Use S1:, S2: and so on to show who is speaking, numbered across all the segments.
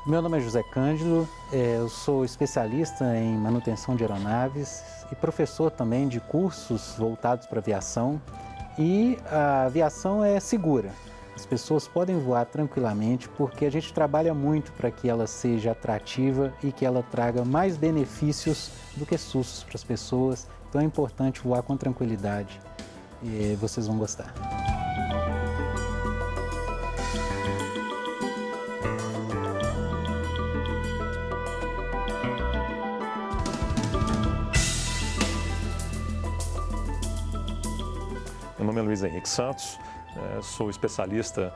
S1: Meu nome é José Cândido, eu sou especialista em manutenção de aeronaves e professor também de cursos voltados para aviação. E a aviação é segura, as pessoas podem voar tranquilamente porque a gente trabalha muito para que ela seja atrativa e que ela traga mais benefícios do que sustos para as pessoas. Então é importante voar com tranquilidade e vocês vão gostar.
S2: Meu nome é Luiz Henrique Santos, sou especialista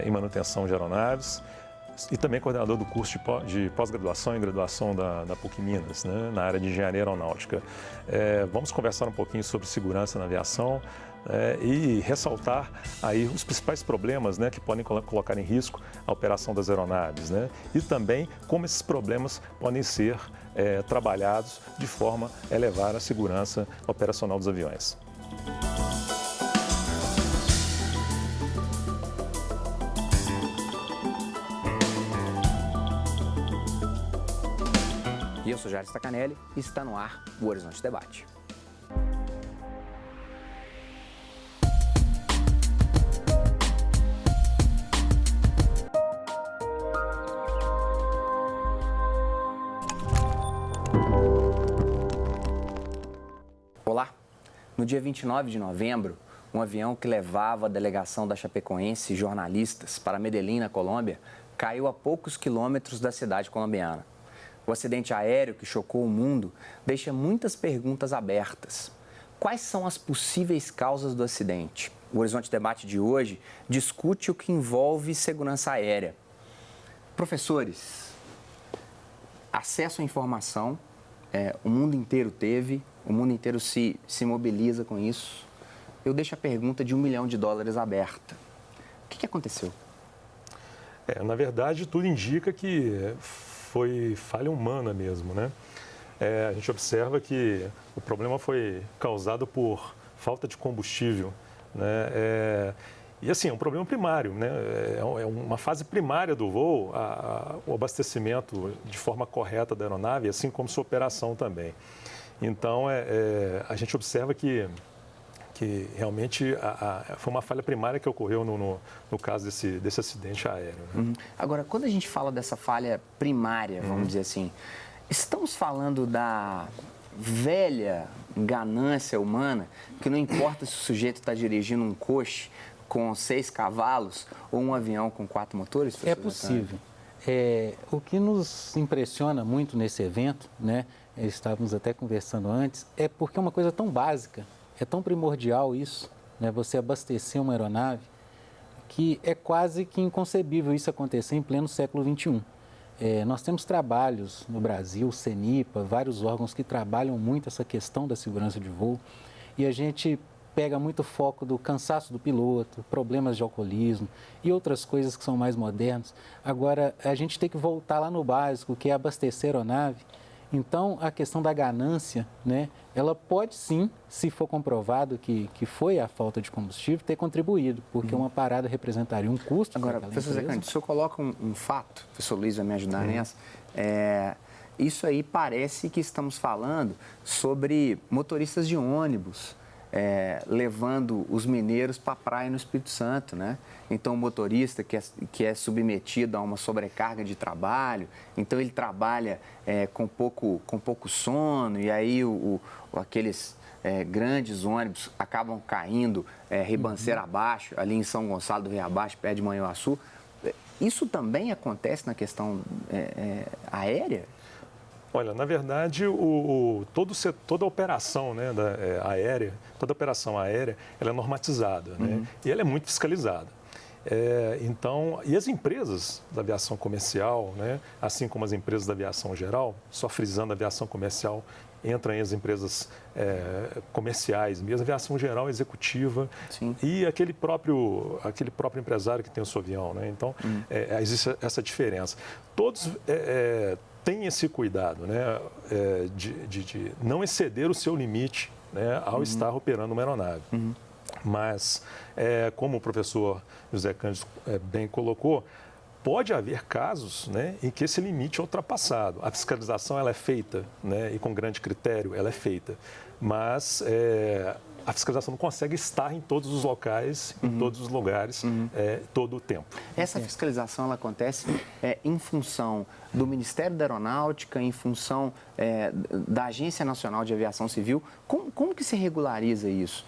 S2: em manutenção de aeronaves e também coordenador do curso de pós-graduação e graduação da PUC Minas, né, na área de engenharia aeronáutica. Vamos conversar um pouquinho sobre segurança na aviação e ressaltar aí os principais problemas, né, que podem colocar em risco a operação das aeronaves, né, e também como esses problemas podem ser trabalhados de forma a elevar a segurança operacional dos aviões.
S3: E eu sou Jair Stacanelli e está no ar o Horizonte Debate. Olá! No dia 29 de novembro, um avião que levava a delegação da Chapecoense e jornalistas para Medellín, na Colômbia, caiu a poucos quilômetros da cidade colombiana. O acidente aéreo que chocou o mundo deixa muitas perguntas abertas. Quais são as possíveis causas do acidente? O Horizonte Debate de hoje discute o que envolve segurança aérea. Professores, acesso à informação, o mundo inteiro teve, o mundo inteiro se mobiliza com isso. Eu deixo a pergunta de $1 milhão aberta. O que aconteceu?
S2: Na verdade, tudo indica que foi falha humana mesmo, né? A gente observa que o problema foi causado por falta de combustível, né? E assim, é um problema primário, né? É uma fase primária do voo, o abastecimento de forma correta da aeronave, assim como sua operação também. Então, a gente observa que realmente foi uma falha primária que ocorreu no caso desse acidente aéreo. Né?
S3: Agora, quando a gente fala dessa falha primária, vamos dizer assim, estamos falando da velha ganância humana, que não importa se o sujeito está dirigindo um coche com 6 cavalos ou um avião com 4 motores?
S1: É possível. O que nos impressiona muito nesse evento, né, estávamos até conversando antes, é porque é uma coisa tão básica. É tão primordial isso, né, você abastecer uma aeronave, que é quase que inconcebível isso acontecer em pleno século XXI. Nós temos trabalhos no Brasil, o CENIPA, vários órgãos que trabalham muito essa questão da segurança de voo, e a gente pega muito foco do cansaço do piloto, problemas de alcoolismo e outras coisas que são mais modernas. Agora, a gente tem que voltar lá no básico, que é abastecer a aeronave. Então, a questão da ganância, né, ela pode sim, se for comprovado que foi a falta de combustível, ter contribuído, porque uma parada representaria um custo.
S3: Agora, professor Zé Cândido, o senhor coloca um fato, o professor Luiz vai me ajudar nessa, isso aí parece que estamos falando sobre motoristas de ônibus, levando os mineiros para a praia no Espírito Santo, né? Então, o motorista que é submetido a uma sobrecarga de trabalho, então ele trabalha com pouco sono, e aí aqueles grandes ônibus acabam caindo ribanceira abaixo, ali em São Gonçalo do Rio Abaixo, perto de Manhuaçu. Isso também acontece na questão aérea?
S2: Olha, na verdade, toda a operação, né, aérea, toda a operação aérea, ela é normatizada, né, e ela é muito fiscalizada. Então, e as empresas da aviação comercial, né, assim como as empresas da aviação geral, só frisando a aviação comercial, entram as empresas comerciais mesmo, aviação geral, executiva. Sim. E aquele próprio empresário que tem o seu avião, né? Então, existe essa diferença. Todos têm esse cuidado, né, de não exceder o seu limite, né, ao estar operando uma aeronave. Mas, como o professor José Cândido bem colocou, pode haver casos, né, em que esse limite é ultrapassado. A fiscalização ela é feita, né, e com grande critério ela é feita, mas a fiscalização não consegue estar em todos os locais, em todos os lugares, todo o tempo.
S3: Essa fiscalização ela acontece em função do Ministério da Aeronáutica, em função da Agência Nacional de Aviação Civil. Como que se regulariza isso?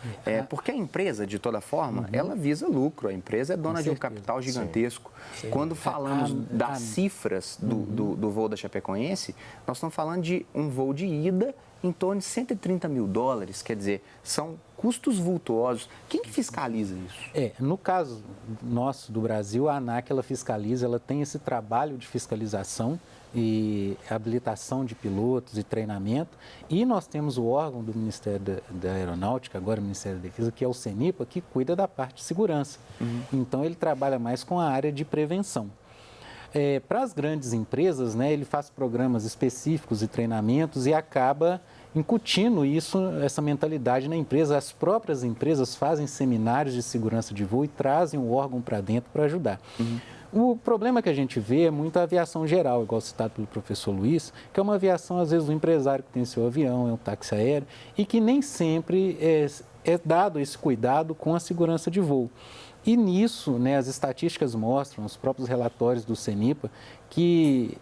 S3: Porque a empresa, de toda forma, ela visa lucro. A empresa é dona de um capital gigantesco. Sim. Quando falamos das cifras do voo da Chapecoense, nós estamos falando de um voo de ida em torno de $130 mil. Quer dizer, são custos vultuosos. Quem que fiscaliza isso?
S1: No caso nosso do Brasil, a ANAC ela fiscaliza, ela tem esse trabalho de fiscalização e habilitação de pilotos e treinamento. E nós temos o órgão do Ministério da Aeronáutica, agora o Ministério da Defesa, que é o CENIPA, que cuida da parte de segurança. Então, ele trabalha mais com a área de prevenção. Para as grandes empresas, né, ele faz programas específicos e treinamentos e acaba incutindo essa mentalidade na empresa. As próprias empresas fazem seminários de segurança de voo e trazem o órgão para dentro para ajudar. O problema que a gente vê é muito a aviação geral, igual citado pelo professor Luiz, que é uma aviação, às vezes, do empresário que tem seu avião, é um táxi aéreo, e que nem sempre é dado esse cuidado com a segurança de voo. E nisso, né, as estatísticas mostram, os próprios relatórios do CENIPA, que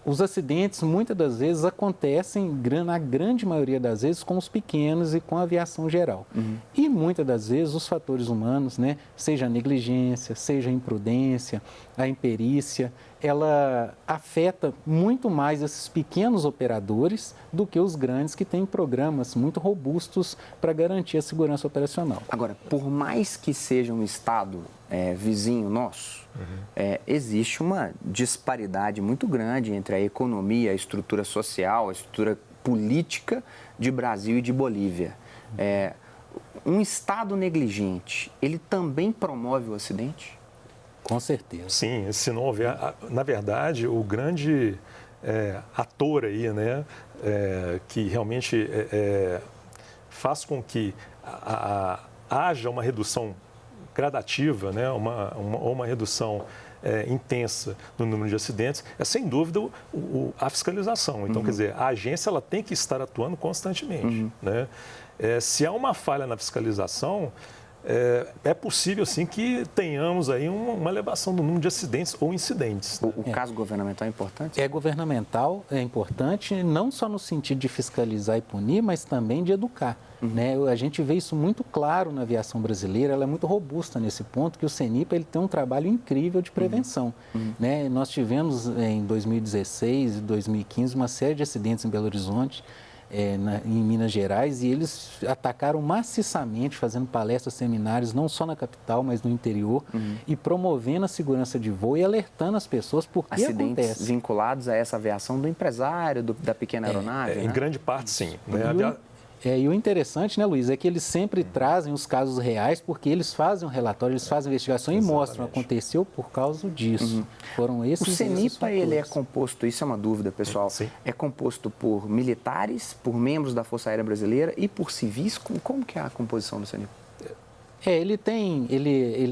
S1: os acidentes muitas das vezes acontecem, na grande maioria das vezes, com os pequenos e com a aviação geral. E muitas das vezes os fatores humanos, né, seja a negligência, seja a imprudência, a imperícia, ela afeta muito mais esses pequenos operadores do que os grandes que têm programas muito robustos para garantir a segurança operacional.
S3: Agora, por mais que seja um estado vizinho nosso, existe uma disparidade muito grande entre a economia, a estrutura social, a estrutura política de Brasil e de Bolívia. Um estado negligente, ele também promove o acidente?
S1: Com certeza.
S2: Sim, se não houver... Na verdade, o grande ator aí, né, que realmente faz com que haja uma redução gradativa, né, uma redução intensa no número de acidentes, é sem dúvida a fiscalização. Então, quer dizer, a agência ela tem que estar atuando constantemente. Né? Se há uma falha na fiscalização, é possível, sim, que tenhamos aí uma elevação do número de acidentes ou incidentes. Né?
S3: O caso governamental é importante?
S1: É governamental, é importante, não só no sentido de fiscalizar e punir, mas também de educar. Né? A gente vê isso muito claro na aviação brasileira, ela é muito robusta nesse ponto, que o CENIPA ele tem um trabalho incrível de prevenção. Né? Nós tivemos em 2016 e 2015 uma série de acidentes em Belo Horizonte, em Minas Gerais, e eles atacaram maciçamente, fazendo palestras, seminários, não só na capital, mas no interior, e promovendo a segurança de voo e alertando as pessoas por que
S3: acidentes
S1: acontece.
S3: Vinculados a essa aviação do empresário, da pequena aeronave?
S2: Em grande parte, sim. Né?
S1: E o interessante, né, Luiz, é que eles sempre trazem os casos reais, porque eles fazem um relatório, eles fazem investigação. Exatamente. E mostram, aconteceu por causa disso. Foram esses.
S3: O CENIPA, ele é composto, isso é uma dúvida, pessoal, é composto por militares, por membros da Força Aérea Brasileira e por civis? Como que é a composição do CENIPA?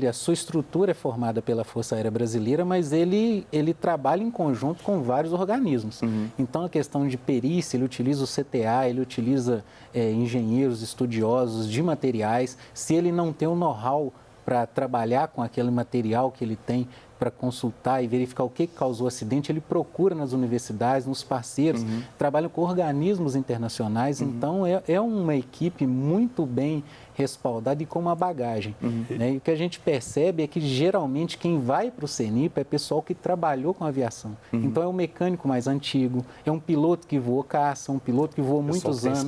S1: A sua estrutura é formada pela Força Aérea Brasileira, mas ele trabalha em conjunto com vários organismos. Então, a questão de perícia, ele utiliza o CTA, ele utiliza engenheiros estudiosos de materiais. Se ele não tem o know-how para trabalhar com aquele material que ele tem, para consultar e verificar o que causou o acidente, ele procura nas universidades, nos parceiros, trabalha com organismos internacionais. Então, é uma equipe muito bem respaldada e com uma bagagem. Né? E o que a gente percebe é que, geralmente, quem vai para o CENIPA é pessoal que trabalhou com aviação. Então, é um mecânico mais antigo, é um piloto que voou caça, um piloto que voou muitos anos.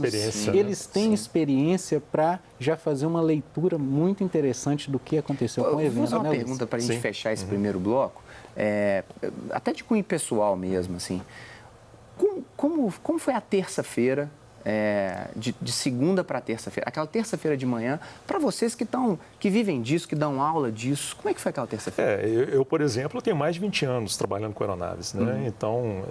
S1: Eles têm experiência para já fazer uma leitura muito interessante do que aconteceu com o evento.
S3: Vou fazer uma pergunta para a gente fechar esse primeiro bloco, até de cunho pessoal mesmo, assim. Como foi a terça-feira, de segunda para terça-feira, aquela terça-feira de manhã, para vocês que vivem disso, que dão aula disso, como é que foi aquela terça-feira?
S2: Eu, por exemplo, tenho mais de 20 anos trabalhando com aeronaves, né? Então,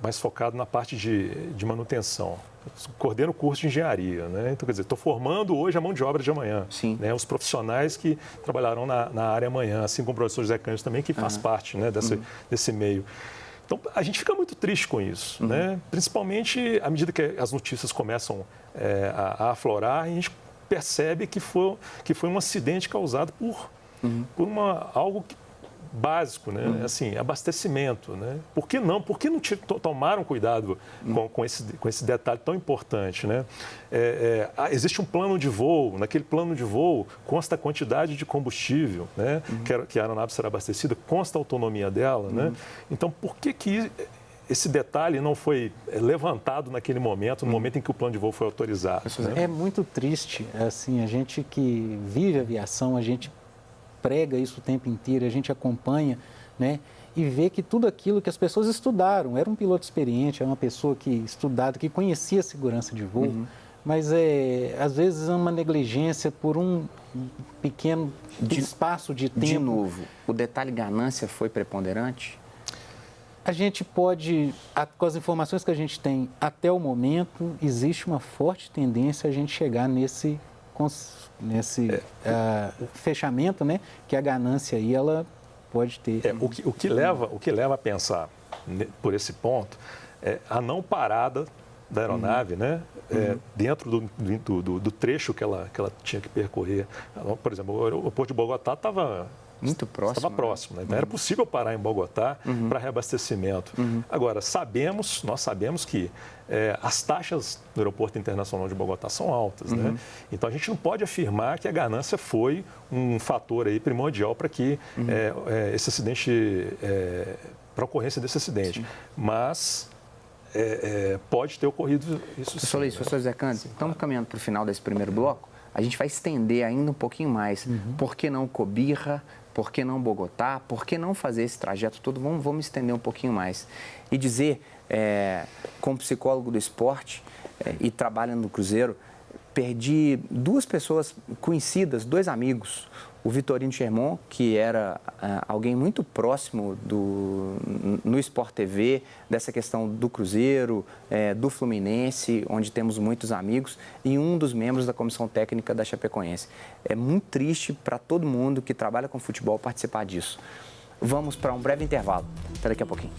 S2: mais focado na parte de manutenção. Eu coordeno o curso de engenharia, né? Então, quer dizer, estou formando hoje a mão de obra de amanhã.
S3: Sim.
S2: Né? Os profissionais que trabalharão na área amanhã, assim como o professor José Cândido também, que faz parte, né, desse meio. Então, a gente fica muito triste com isso, né? Principalmente à medida que as notícias começam a aflorar, a gente percebe que foi um acidente causado por algo básico, né? Assim, abastecimento, né? Por que não tomaram cuidado com esse detalhe tão importante, né? Existe um plano de voo, naquele plano de voo consta a quantidade de combustível, né? Que a aeronave será abastecida, consta a autonomia dela, né? Então, por que esse detalhe não foi levantado naquele momento, no momento em que o plano de voo foi autorizado?
S1: É muito triste, assim, a gente que vive aviação, a gente prega isso o tempo inteiro, a gente acompanha, né? E vê que tudo aquilo que as pessoas estudaram, era um piloto experiente, era uma pessoa estudada, que conhecia a segurança de voo, mas às vezes é uma negligência por um pequeno espaço de tempo.
S3: De novo, o detalhe ganância foi preponderante?
S1: A gente pode, com as informações que a gente tem até o momento, existe uma forte tendência a gente chegar nesse fechamento, né, que a ganância aí ela pode ter.
S2: O que leva a pensar por esse ponto é a não parada da aeronave, né, dentro do trecho que ela tinha que percorrer. Por exemplo, o aeroporto de Bogotá estava
S3: muito próximo.
S2: Estava próximo, né? Então era possível parar em Bogotá para reabastecimento. Agora, nós sabemos que as taxas do Aeroporto Internacional de Bogotá são altas, né? Então a gente não pode afirmar que a ganância foi um fator aí primordial para que esse acidente, para a ocorrência desse acidente. Mas pode ter ocorrido isso.
S3: Professor Luiz, professor José Cândido, estamos caminhando para o final desse primeiro bloco. A gente vai estender ainda um pouquinho mais. Por que não Cobija? Por que não Bogotá? Por que não fazer esse trajeto todo? Vamos estender um pouquinho mais. E dizer, como psicólogo do esporte e trabalhando no Cruzeiro, perdi duas pessoas conhecidas, dois amigos. O Vitorino Sherman, que era alguém muito próximo no Sport TV, dessa questão do Cruzeiro, do Fluminense, onde temos muitos amigos, e um dos membros da comissão técnica da Chapecoense. É muito triste para todo mundo que trabalha com futebol participar disso. Vamos para um breve intervalo. Até daqui a pouquinho.